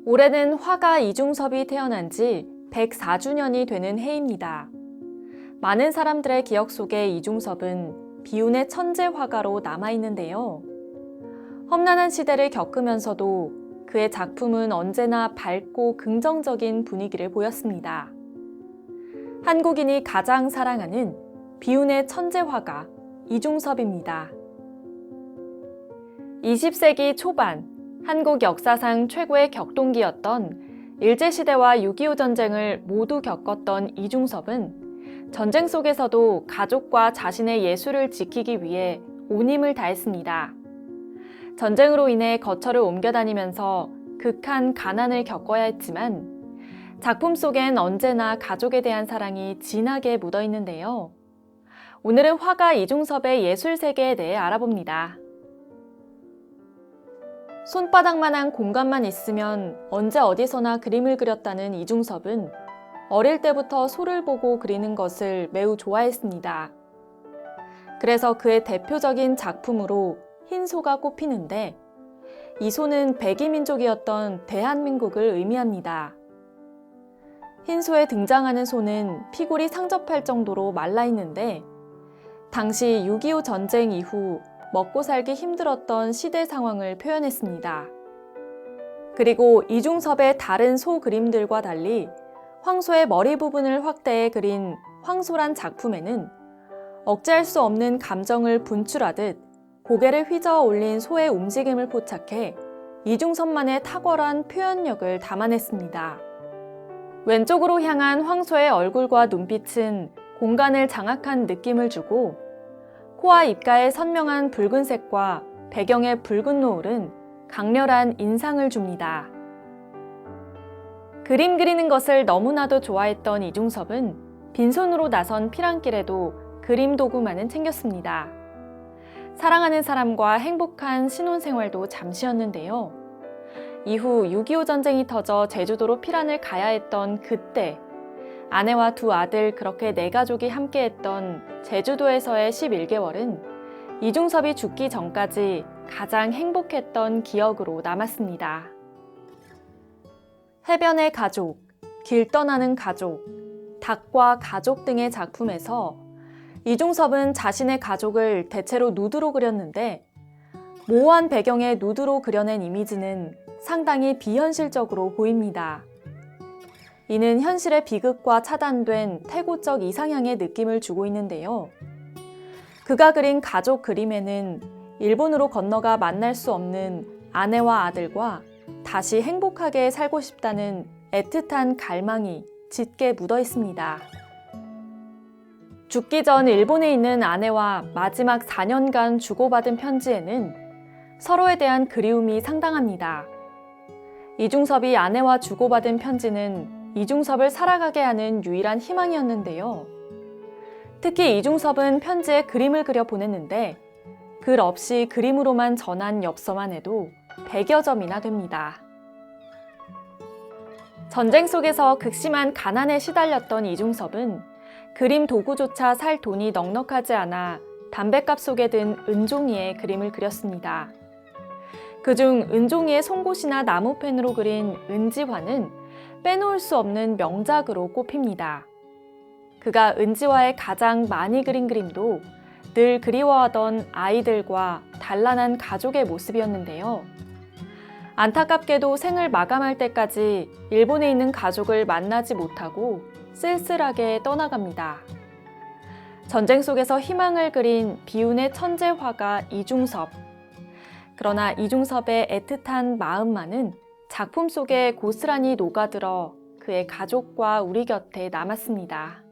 올해는 화가 이중섭이 태어난 지 104주년이 되는 해입니다. 많은 사람들의 기억 속에 이중섭은 비운의 천재 화가로 남아있는데요. 험난한 시대를 겪으면서도 그의 작품은 언제나 밝고 긍정적인 분위기를 보였습니다. 한국인이 가장 사랑하는 비운의 천재 화가 이중섭입니다. 20세기 초반 한국 역사상 최고의 격동기였던 일제시대와 6.25 전쟁을 모두 겪었던 이중섭은 전쟁 속에서도 가족과 자신의 예술을 지키기 위해 온 힘을 다했습니다. 전쟁으로 인해 거처를 옮겨 다니면서 극한 가난을 겪어야 했지만 작품 속엔 언제나 가족에 대한 사랑이 진하게 묻어 있는데요. 오늘은 화가 이중섭의 예술 세계에 대해 알아봅니다. 손바닥만한 공간만 있으면 언제 어디서나 그림을 그렸다는 이중섭은 어릴 때부터 소를 보고 그리는 것을 매우 좋아했습니다. 그래서 그의 대표적인 작품으로 흰 소가 꼽히는데 이 소는 백이민족이었던 대한민국을 의미합니다. 흰 소에 등장하는 소는 피골이 상접할 정도로 말라 있는데 당시 6.25 전쟁 이후 먹고 살기 힘들었던 시대 상황을 표현했습니다. 그리고 이중섭의 다른 소 그림들과 달리 황소의 머리 부분을 확대해 그린 황소란 작품에는 억제할 수 없는 감정을 분출하듯 고개를 휘저어 올린 소의 움직임을 포착해 이중섭만의 탁월한 표현력을 담아냈습니다. 왼쪽으로 향한 황소의 얼굴과 눈빛은 공간을 장악한 느낌을 주고 코와 입가의 선명한 붉은색과 배경의 붉은 노을은 강렬한 인상을 줍니다. 그림 그리는 것을 너무나도 좋아했던 이중섭은 빈손으로 나선 피랑길에도 그림 도구만은 챙겼습니다. 사랑하는 사람과 행복한 신혼생활도 잠시였는데요. 이후 6.25 전쟁이 터져 제주도로 피란을 가야 했던 그때 아내와 두 아들 그렇게 네 가족이 함께했던 제주도에서의 11개월은 이중섭이 죽기 전까지 가장 행복했던 기억으로 남았습니다. 해변의 가족, 길 떠나는 가족, 닭과 가족 등의 작품에서 이중섭은 자신의 가족을 대체로 누드로 그렸는데 모호한 배경의 누드로 그려낸 이미지는 상당히 비현실적으로 보입니다. 이는 현실의 비극과 차단된 태고적 이상향의 느낌을 주고 있는데요. 그가 그린 가족 그림에는 일본으로 건너가 만날 수 없는 아내와 아들과 다시 행복하게 살고 싶다는 애틋한 갈망이 짙게 묻어 있습니다. 죽기 전 일본에 있는 아내와 마지막 4년간 주고받은 편지에는 서로에 대한 그리움이 상당합니다. 이중섭이 아내와 주고받은 편지는 이중섭을 살아가게 하는 유일한 희망이었는데요. 특히 이중섭은 편지에 그림을 그려 보냈는데 글 없이 그림으로만 전한 엽서만 해도 100여 점이나 됩니다. 전쟁 속에서 극심한 가난에 시달렸던 이중섭은 그림 도구조차 살 돈이 넉넉하지 않아 담뱃갑 속에 든 은종이의 그림을 그렸습니다. 그중 은종이의 송곳이나 나무펜으로 그린 은지화는 빼놓을 수 없는 명작으로 꼽힙니다. 그가 은지화에 가장 많이 그린 그림도 늘 그리워하던 아이들과 단란한 가족의 모습이었는데요. 안타깝게도 생을 마감할 때까지 일본에 있는 가족을 만나지 못하고 쓸쓸하게 떠나갑니다. 전쟁 속에서 희망을 그린 비운의 천재 화가 이중섭. 그러나 이중섭의 애틋한 마음만은 작품 속에 고스란히 녹아들어 그의 가족과 우리 곁에 남았습니다.